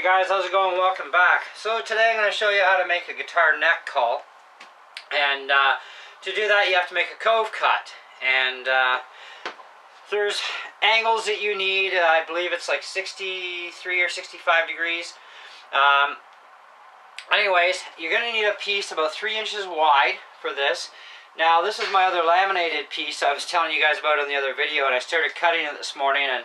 Guys, how's it going? Welcome back. So today I'm going to show you how to make a guitar neck call, and to do that you have to make a cove cut, and there's angles that you need. I believe it's like 63 or 65 degrees. Anyways, you're going to need a piece about 3 inches wide for this. Now this is my other laminated piece I was telling you guys about in the other video, and I started cutting it this morning, and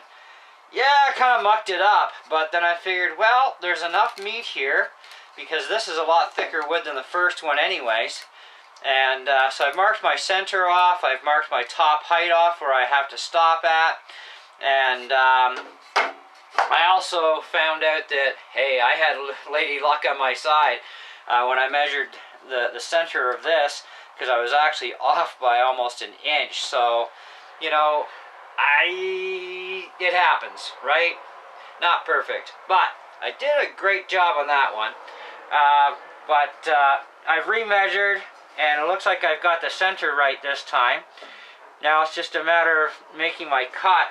yeah, I kind of mucked it up, but then I figured, well, there's enough meat here, because this is a lot thicker wood than the first one anyways. And so I've marked my center off, I've marked my top height off where I have to stop at, and I also found out that, hey, I had lady luck on my side when I measured the center of this, because I was actually off by almost an inch. So, you know, it happens, right? Not perfect, but I did a great job on that one. I've remeasured, and it looks like I've got the center right this time. Now it's just a matter of making my cut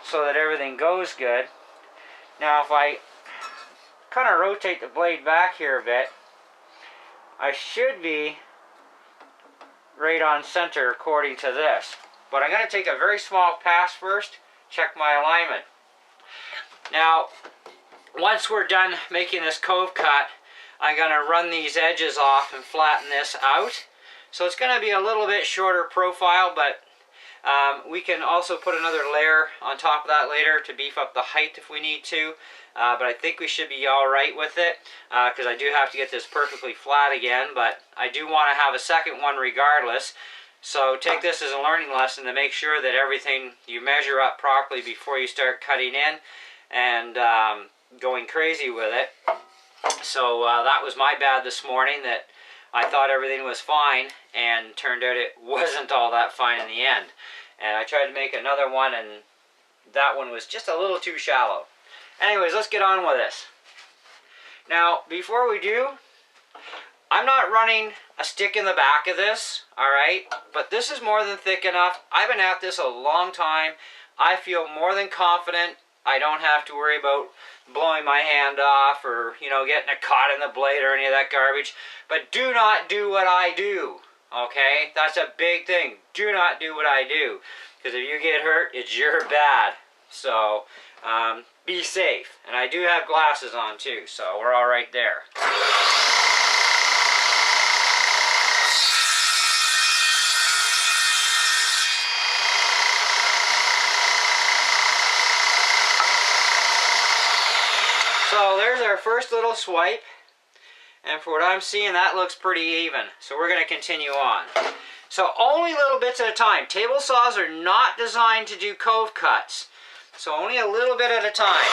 so that everything goes good. Now if I kind of rotate the blade back here a bit, I should be right on center according to this. But I'm going to take a very small pass first, check my alignment. Now, once we're done making this cove cut, I'm going to run these edges off and flatten this out. So it's going to be a little bit shorter profile, but we can also put another layer on top of that later to beef up the height if we need to. But I think we should be alright with it, because I do have to get this perfectly flat again, but I do want to have a second one regardless. So take this as a learning lesson to make sure that everything you measure up properly before you start cutting in and going crazy with it. So that was my bad this morning, that I thought everything was fine, and turned out it wasn't all that fine in the end. And I tried to make another one, and that one was just a little too shallow. Anyways, let's get on with this. Now, before we do, I'm not running a stick in the back of this, alright? But this is more than thick enough. I've been at this a long time. I feel more than confident. I don't have to worry about blowing my hand off or, you know, getting a caught in the blade or any of that garbage. But do not do what I do, okay? That's a big thing. Do not do what I do. Because if you get hurt, it's your bad. So, be safe. And I do have glasses on too, so we're all right there. So there's our first little swipe, and for what I'm seeing, that looks pretty even. So we're going to continue on. So only little bits at a time. Table saws are not designed to do cove cuts, so only a little bit at a time.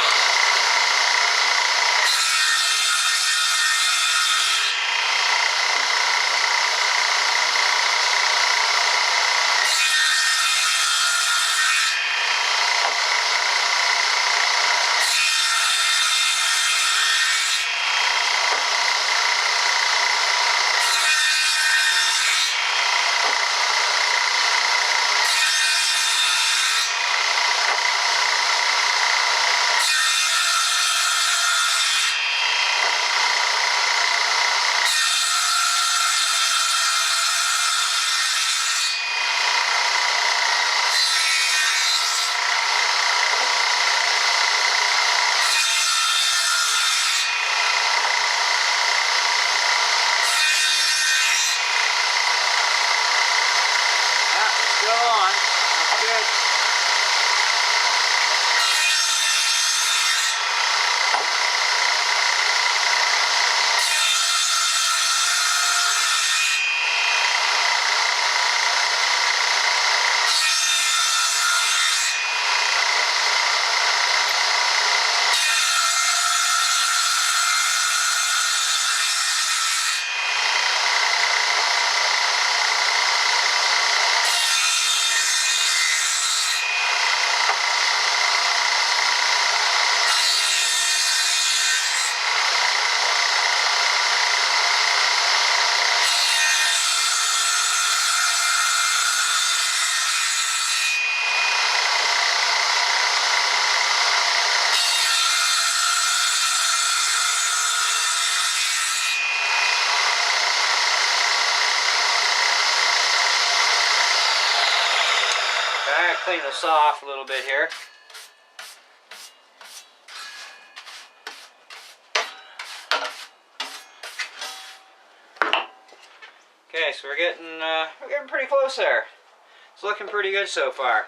I'm going to clean the saw off a little bit here. Okay, so we're getting pretty close there. It's looking pretty good so far.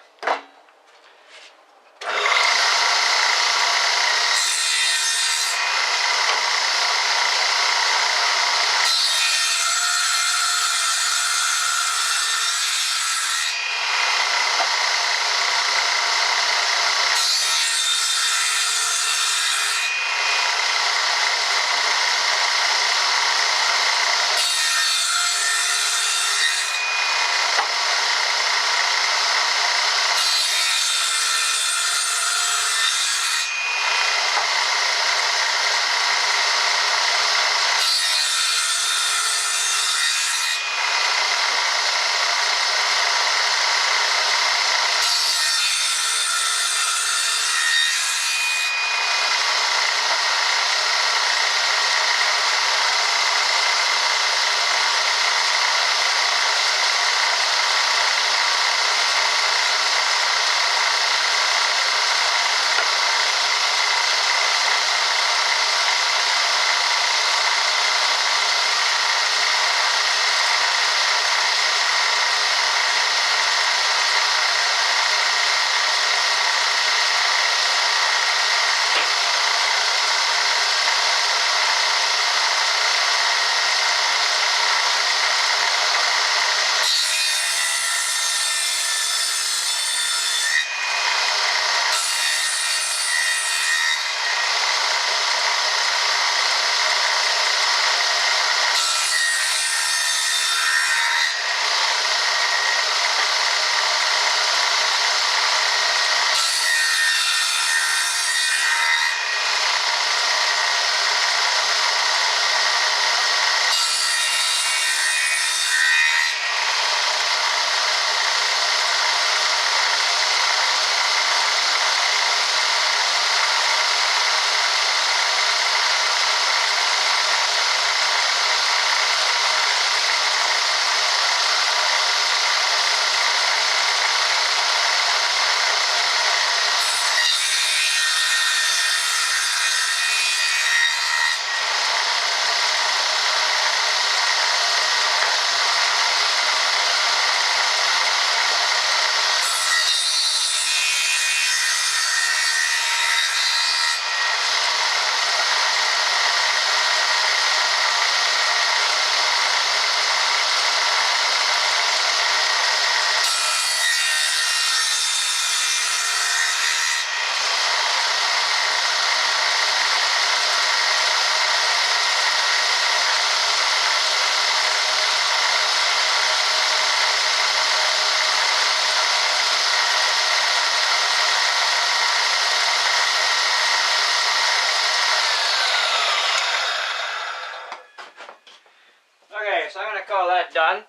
So I'm going to call that done.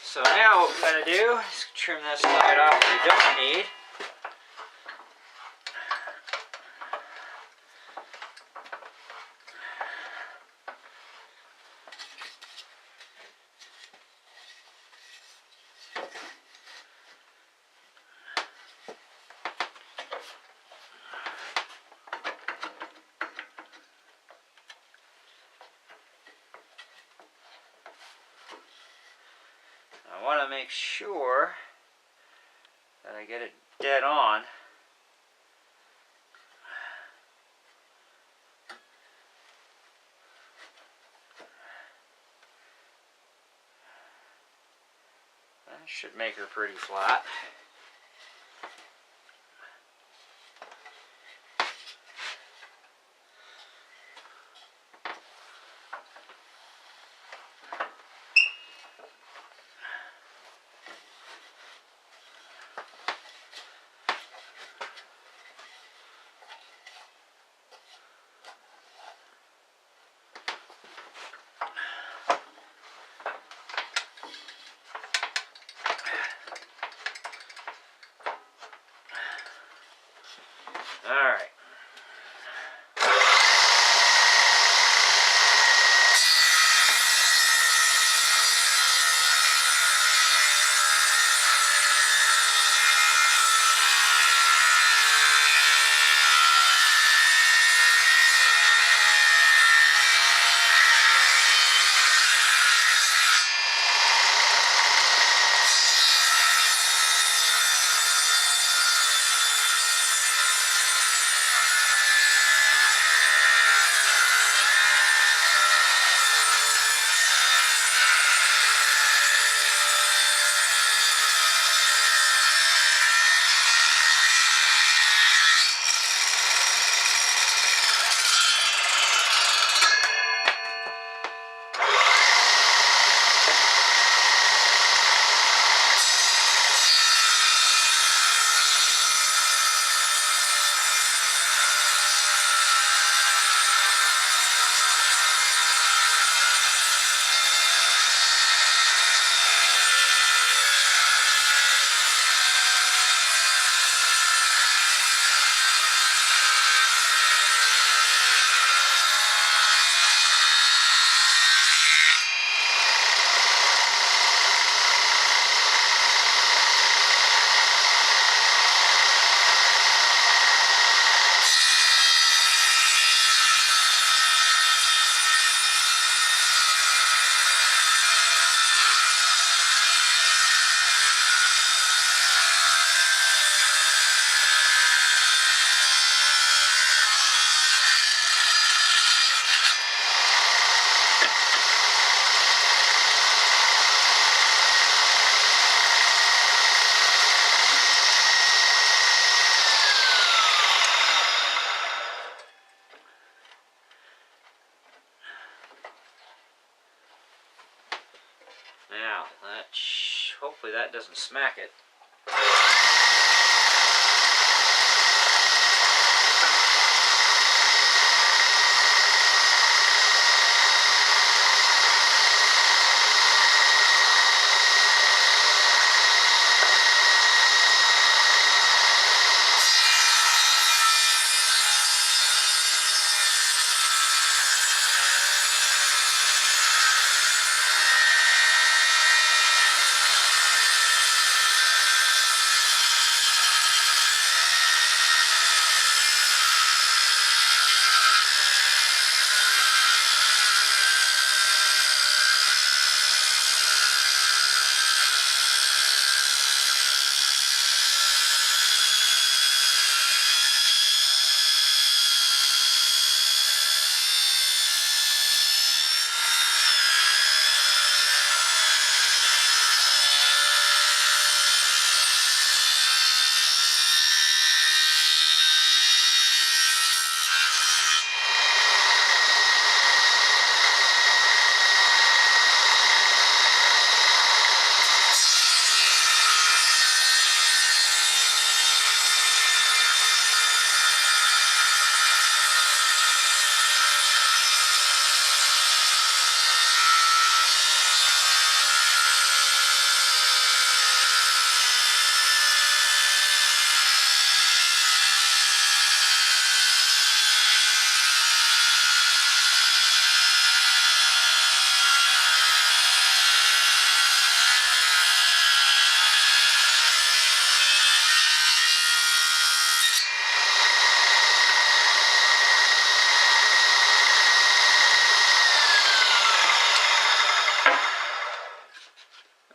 So now what we're going to do is trim this side off that we don't need. I want to make sure that I get it dead on. That should make her pretty flat. Alright. Now, hopefully that doesn't smack it.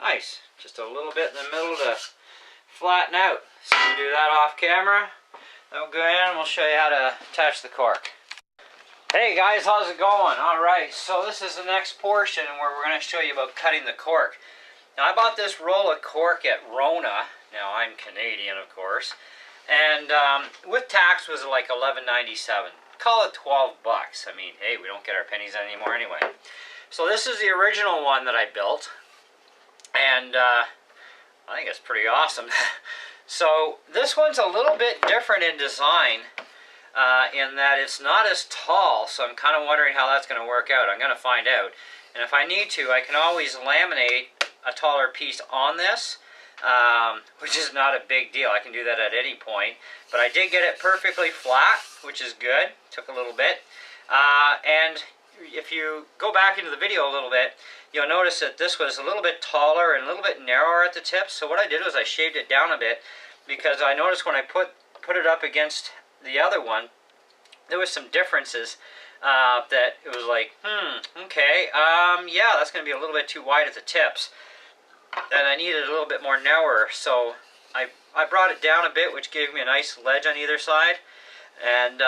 Nice. Just a little bit in the middle to flatten out. So we do that off camera. Then we'll go in and we'll show you how to attach the cork. Hey guys, how's it going? Alright, so this is the next portion where we're going to show you about cutting the cork. Now I bought this roll of cork at Rona. Now I'm Canadian, of course. And with tax was like $11.97. Call it 12 bucks. I mean, hey, we don't get our pennies anymore anyway. So this is the original one that I built. And I think it's pretty awesome. So this one's a little bit different in design in that it's not as tall. So I'm kind of wondering how that's going to work out. I'm going to find out. And if I need to, I can always laminate a taller piece on this. which is not a big deal. I can do that at any point. But I did get it perfectly flat, which is good. Took a little bit. And if you go back into the video a little bit, you'll notice that this was a little bit taller and a little bit narrower at the tips. So what I did was I shaved it down a bit, because I noticed when I put it up against the other one, there was some differences that it was like, okay, yeah, that's going to be a little bit too wide at the tips. And I needed a little bit more narrower, so I brought it down a bit, which gave me a nice ledge on either side. And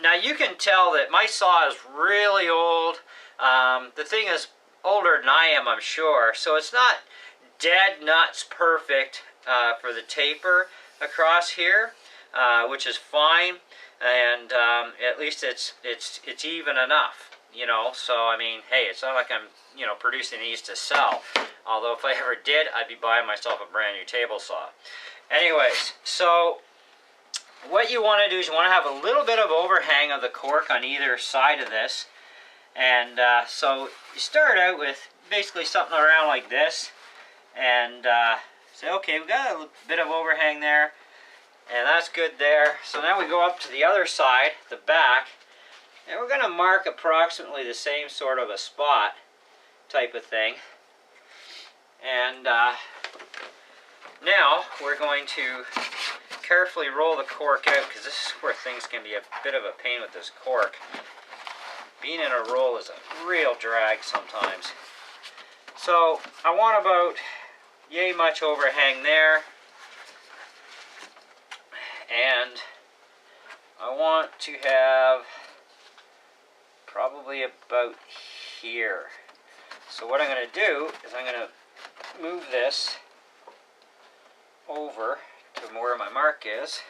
now you can tell that my saw is really old. The thing is older than I am, I'm sure, so it's not dead nuts perfect for the taper across here, which is fine, and at least it's even enough, you know. So I mean, hey, it's not like I'm, you know, producing these to sell. Although if I ever did, I'd be buying myself a brand new table saw. Anyways, so what you want to do is you want to have a little bit of overhang of the cork on either side of this. And so you start out with basically something around like this, and say, okay, we've got a bit of overhang there, and that's good there. So now we go up to the other side, the back, and we're going to mark approximately the same sort of a spot type of thing. And now we're going to carefully roll the cork out, because this is where things can be a bit of a pain with this cork. Being in a roll is a real drag sometimes. So I want about yay much overhang there, and I want to have probably about here. So what I'm going to do is I'm going to move this over to where my mark is,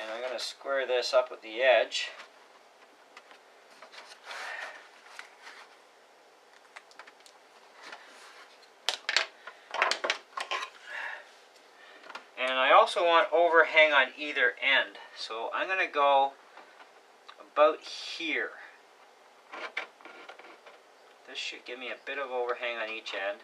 and I'm going to square this up with the edge. And I also want overhang on either end, so I'm going to go about here. This should give me a bit of overhang on each end.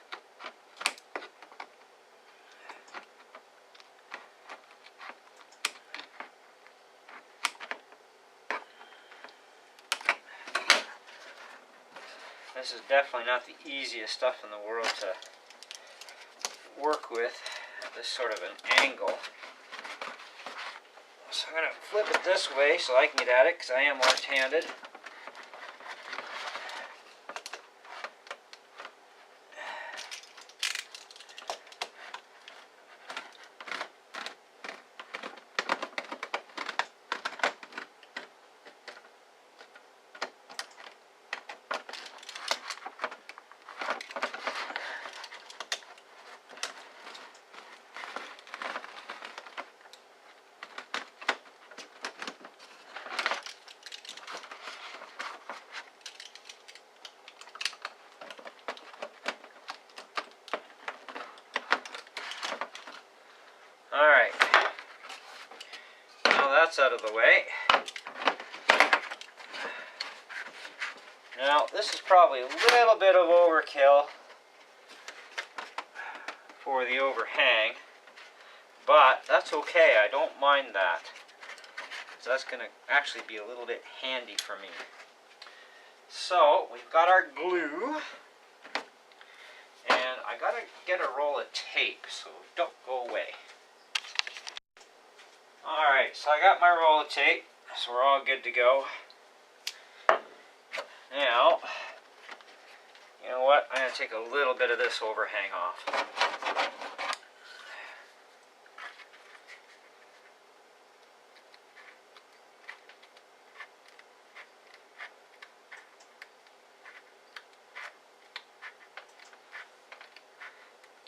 This is definitely not the easiest stuff in the world to work with at this sort of an angle. So I'm going to flip it this way so I can get at it, because I am left-handed. Alright, now that's out of the way. Now this is probably a little bit of overkill for the overhang, but that's okay, I don't mind that. So that's going to actually be a little bit handy for me. So we've got our glue, and I got to get a roll of tape, so don't go away. Alright, so I got my roll of tape, so we're all good to go. Now, you know what, I'm going to take a little bit of this overhang off.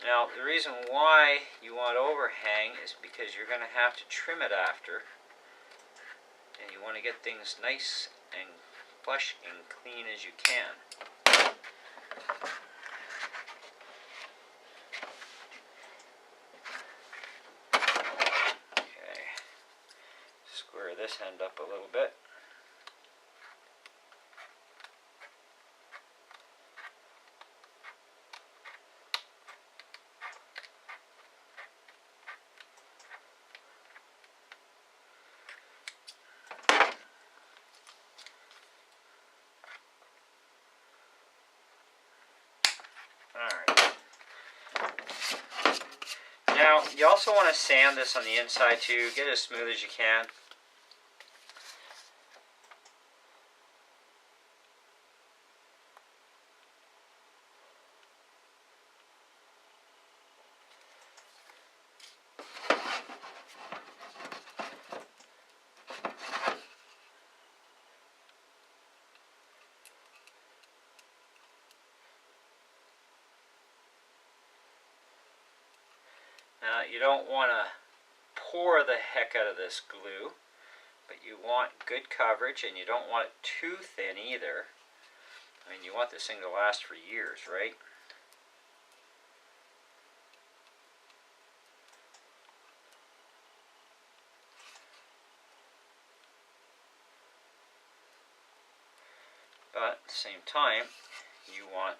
Now, the reason why you want overhang is because you're going to have to trim it after, and you want to get things nice and flush and clean as you can. Okay, square this end up a little bit. Now, you also want to sand this on the inside too. Get it as smooth as you can. Now, you don't want to pour the heck out of this glue, but you want good coverage, and you don't want it too thin either. I mean, you want this thing to last for years, right? But at the same time, you want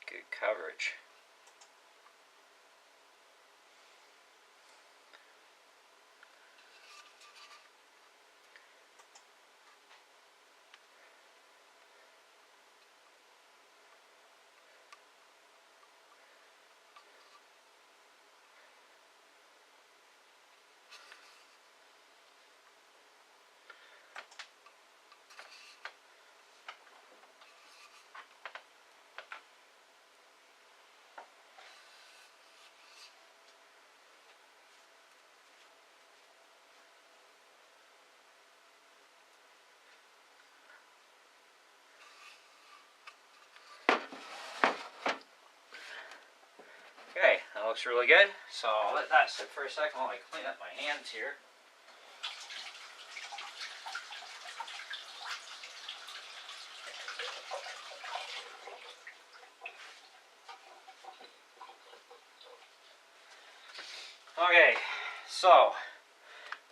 good coverage. Okay, that looks really good. So I'll let that sit for a second while I clean up my hands here. Okay, so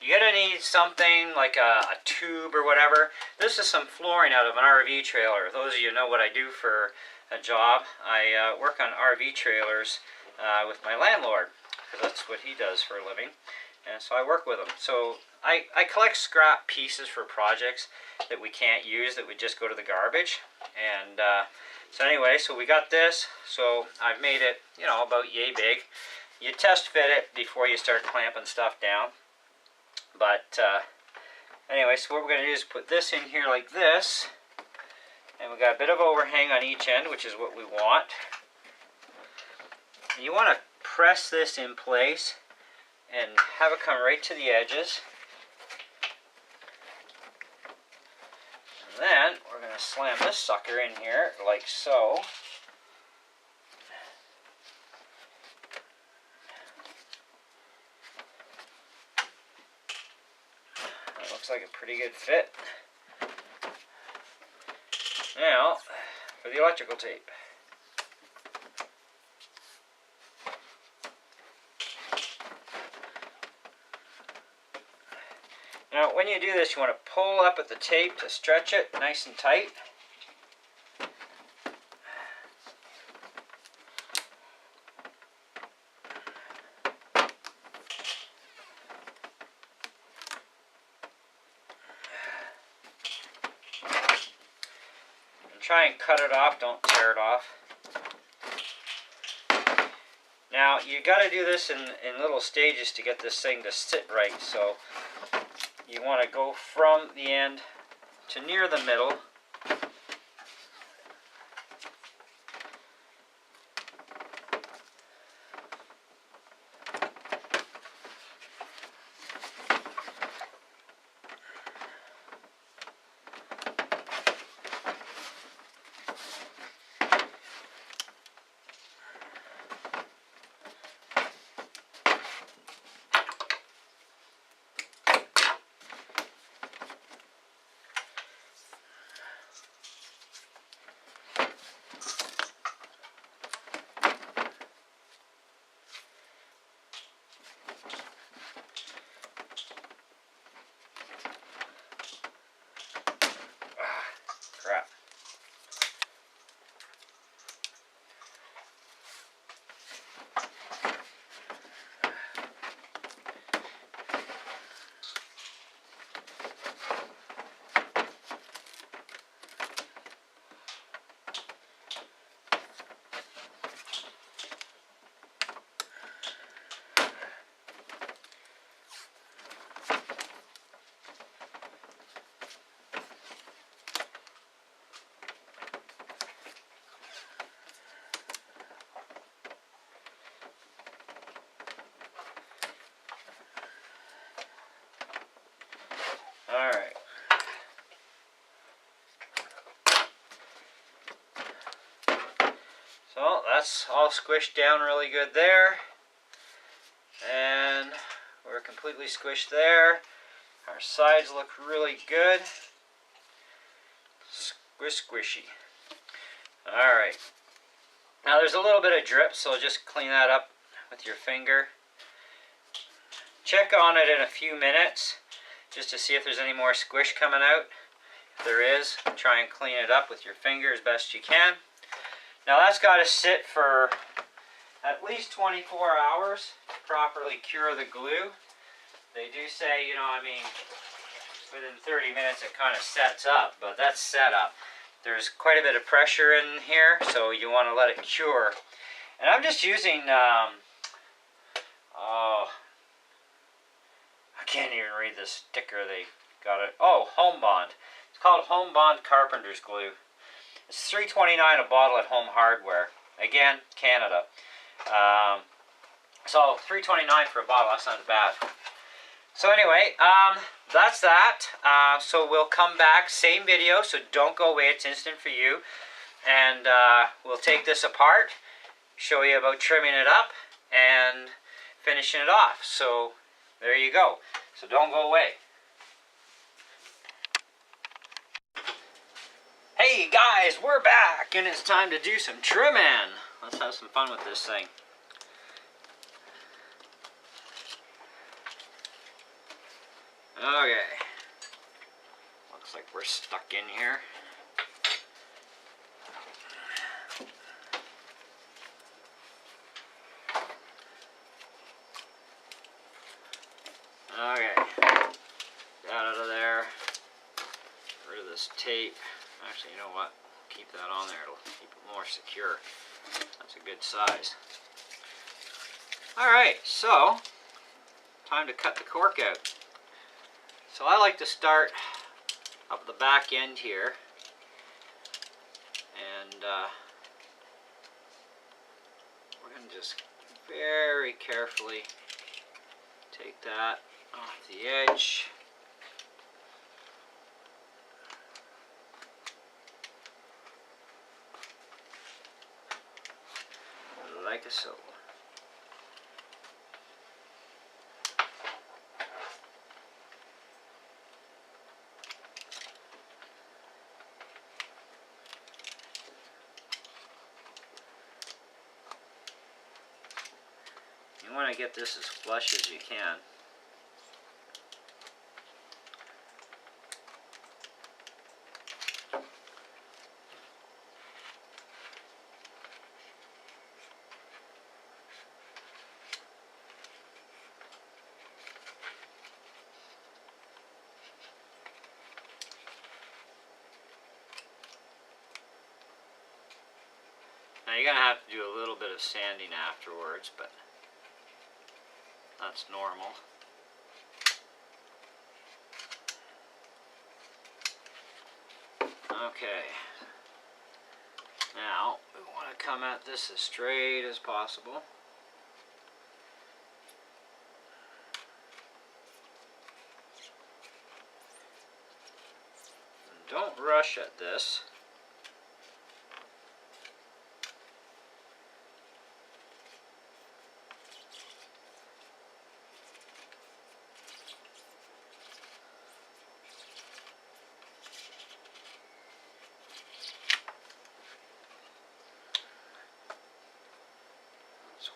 you're going to need something like a tube or whatever. This is some flooring out of an RV trailer. Those of you who know what I do for a job, I work on RV trailers with my landlord, because that's what he does for a living, and so I work with him. So I collect scrap pieces for projects that we can't use, that would just go to the garbage. And so anyway, so we got this, so I've made it, you know, about yay big. You test fit it before you start clamping stuff down. But anyway, so what we're going to do is put this in here like this, and we've got a bit of overhang on each end, which is what we want. And you want to press this in place and have it come right to the edges. And then we're going to slam this sucker in here like so. That looks like a pretty good fit. Now, for the electrical tape. Now, when you do this, you want to pull up at the tape to stretch it nice and tight. And try and cut it off, don't tear it off. Now, you got to do this in little stages to get this thing to sit right. So you want to go from the end to near the middle. Well, that's all squished down really good there. And we're completely squished there. Our sides look really good. Squishy. Alright. Now there's a little bit of drip, so just clean that up with your finger. Check on it in a few minutes just to see if there's any more squish coming out. If there is, try and clean it up with your finger as best you can. Now that's got to sit for at least 24 hours to properly cure the glue. They do say, you know, I mean, within 30 minutes it kind of sets up, but that's set up. There's quite a bit of pressure in here, so you want to let it cure. And I'm just using, oh, I can't even read the sticker they got it. Oh, Home Bond. It's called Home Bond Carpenter's Glue. It's $3.29 a bottle at Home Hardware. Again, Canada. So $3.29 for a bottle, that's not bad. So anyway, that's that. So we'll come back, same video, so don't go away, it's instant for you. And we'll take this apart, show you about trimming it up, and finishing it off. So there you go. So don't go away. Hey guys, we're back, and it's time to do some trimming. Let's have some fun with this thing. Okay. Looks like we're stuck in here. Okay. That out of there. Get rid of this tape. Actually, you know what? Keep that on there. It'll keep it more secure. That's a good size. Alright, so time to cut the cork out. So I like to start up at the back end here, and we're going to just very carefully take that off the edge. Like so. You want to get this as flush as you can. Now you're going to have to do a little bit of sanding afterwards, but that's normal. Okay. Now we want to come at this as straight as possible. And don't rush at this.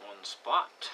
One spot.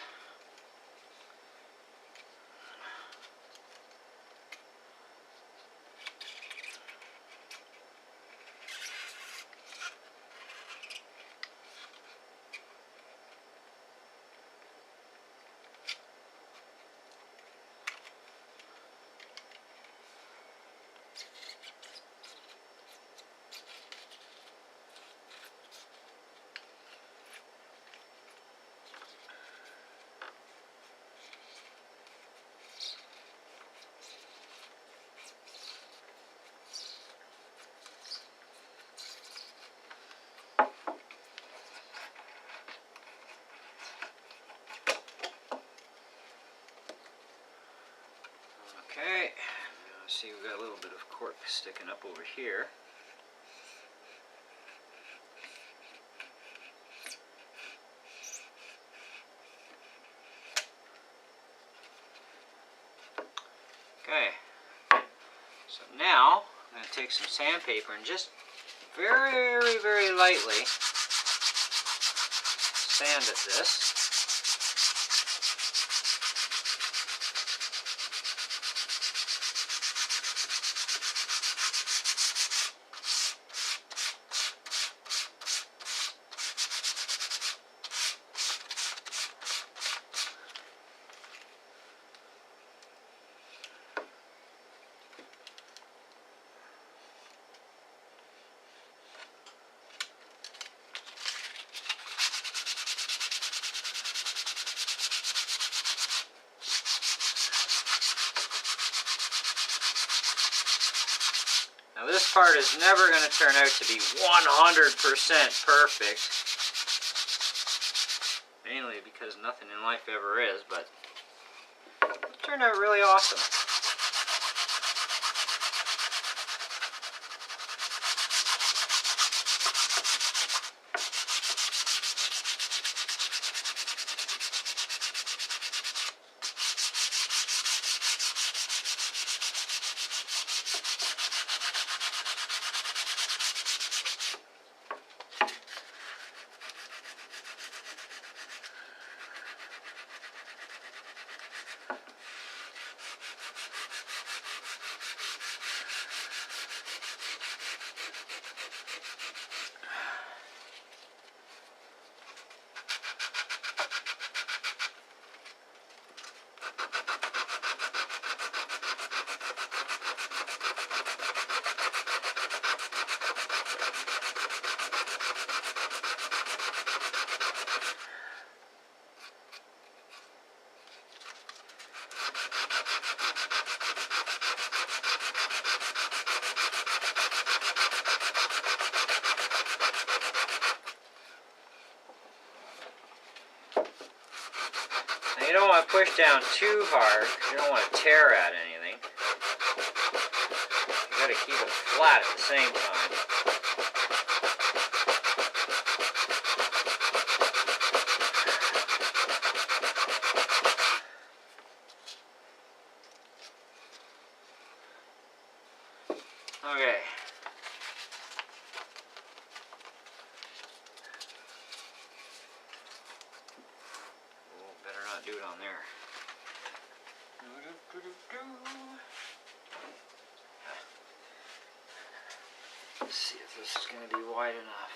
Okay, now see we've got a little bit of cork sticking up over here. take some sandpaper and just very, very lightly sand at this. Now this part is never going to turn out to be 100% perfect, mainly because nothing in life ever is, but it turned out really awesome. You don't want to push down too hard, you don't want to tear at anything. You got to keep it flat at the same time. Okay. Do it on there. Let's see if this is going to be wide enough.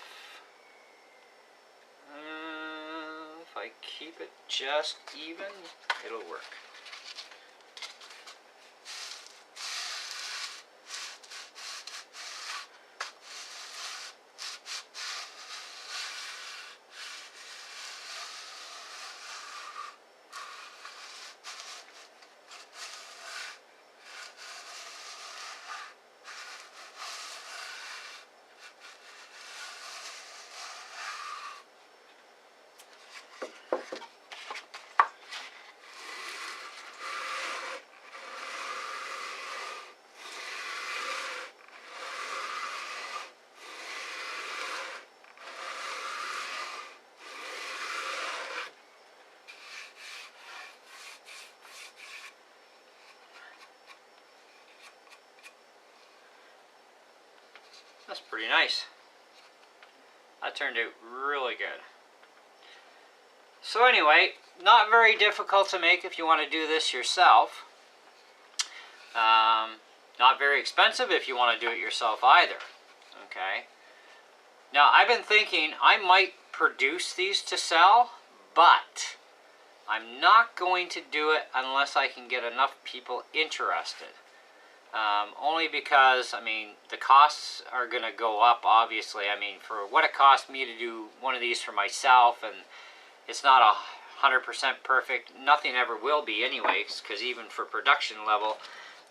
If I keep it just even, it'll work. That's pretty nice. That turned out really good. So anyway, not very difficult to make if you want to do this yourself. Not very expensive if you want to do it yourself either. Okay. Now I've been thinking I might produce these to sell, but I'm not going to do it unless I can get enough people interested. Only because, I mean, the costs are going to go up, obviously. I mean, for what it cost me to do one of these for myself, and it's not 100% perfect. Nothing ever will be anyways, because even for production level,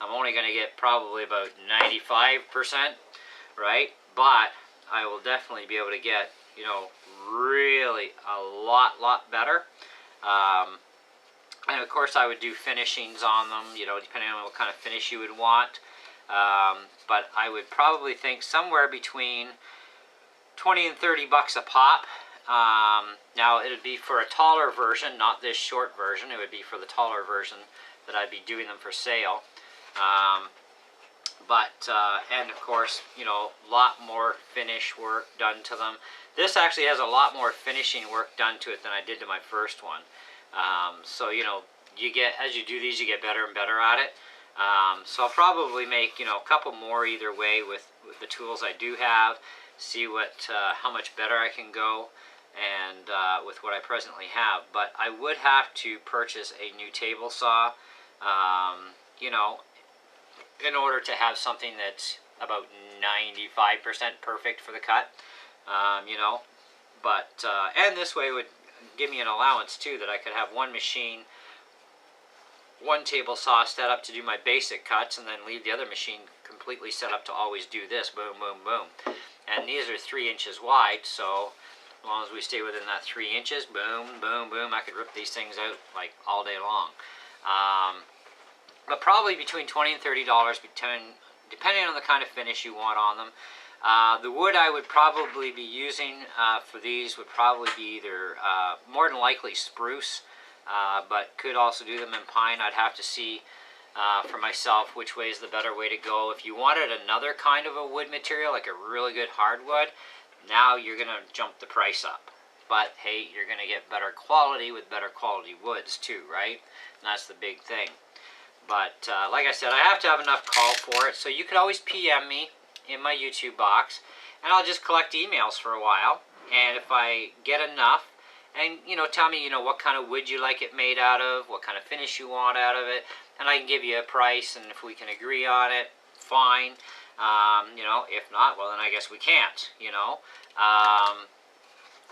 I'm only going to get probably about 95%, right? But I will definitely be able to get, you know, really a lot better. And of course I would do finishings on them, you know, depending on what kind of finish you would want. But I would probably think somewhere between 20 and 30 bucks a pop. Now it would be for a taller version, not this short version. It would be for the taller version that I'd be doing them for sale. But, and of course, you know, a lot more finish work done to them. This actually has a lot more finishing work done to it than I did to my first one. So, you know, you get, as you do these, you get better and better at it. So I'll probably make, you know, a couple more either way with the tools I do have, see what, how much better I can go, and with what I presently have. But I would have to purchase a new table saw, you know, in order to have something that's about 95% perfect for the cut, you know. But, and this way would give me an allowance too, that I could have one machine, one table saw set up to do my basic cuts, and then leave the other machine completely set up to always do this, boom, boom, boom. And these are 3 inches wide, so as long as we stay within that 3 inches, boom, boom, boom, I could rip these things out like all day long. But probably between $20 and $30, depending on the kind of finish you want on them. The wood I would probably be using for these would probably be either, more than likely spruce, but could also do them in pine. I'd have to see for myself which way is the better way to go. If you wanted another kind of a wood material, like a really good hardwood, now you're going to jump the price up. But hey, you're going to get better quality with better quality woods too, right? And that's the big thing. But like I said, I have to have enough call for it, so you could always PM me in my YouTube box, and I'll just collect emails for a while. And if I get enough, and you know, tell me, you know, what kind of wood you like it made out of, what kind of finish you want out of it, and I can give you a price, and if we can agree on it, fine. You know, if not, well then I guess we can't, you know.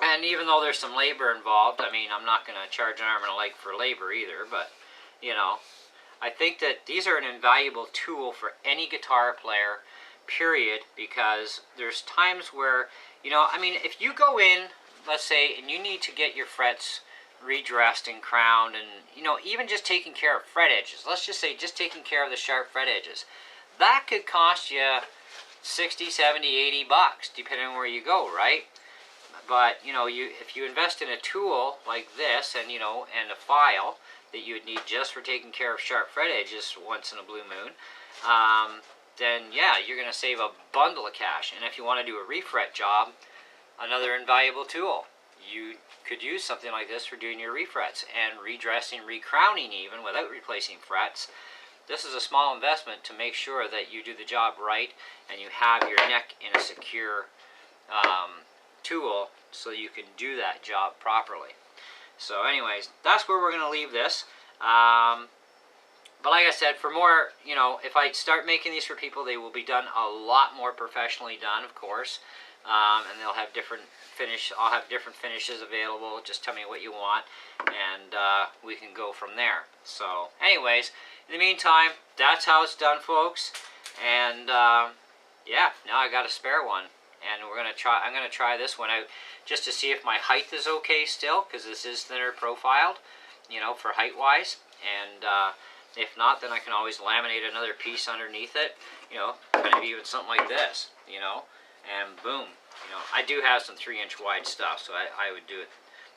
And even though there's some labor involved, I mean, I'm not going to charge an arm and a leg for labor either, but, you know, I think that these are an invaluable tool for any guitar player, period, because there's times where, you know, I mean, if you go in, let's say, and you need to get your frets redressed and crowned, and, you know, even just taking care of fret edges, let's just say just taking care of the sharp fret edges, that could cost you 60, 70, 80 bucks, depending on where you go, right? But, you know, if you invest in a tool like this, and, you know, and a file that you would need just for taking care of sharp fret edges once in a blue moon, then yeah, you're going to save a bundle of cash. And if you want to do a refret job, another invaluable tool. You could use something like this for doing your refrets and redressing, recrowning even without replacing frets. This is a small investment to make sure that you do the job right and you have your neck in a secure tool so you can do that job properly. So anyways, that's where we're going to leave this. But like I said, for more, you know, if I start making these for people, they will be done a lot more professionally done, of course. And they'll have different I'll have different finishes available. Just tell me what you want, and we can go from there. So anyways, in the meantime, that's how it's done, folks. And yeah, now I got a spare one. And I'm gonna try this one out just to see if my height is okay still, because this is thinner profiled, you know, for height wise. And if not, then I can always laminate another piece underneath it, you know, kind of even something like this, you know, and boom. You know, I do have some 3-inch wide stuff, so I would do it,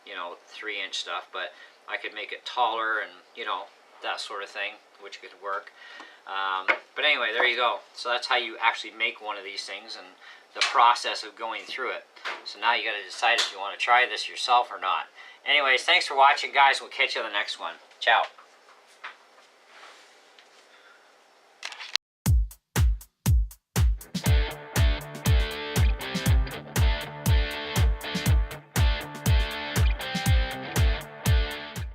you know, 3-inch stuff, but I could make it taller and, you know, that sort of thing, which could work. But anyway, there you go. So that's how you actually make one of these things, and the process of going through it. So now you got to decide if you want to try this yourself or not. Anyways, thanks for watching, guys. We'll catch you on the next one. Ciao.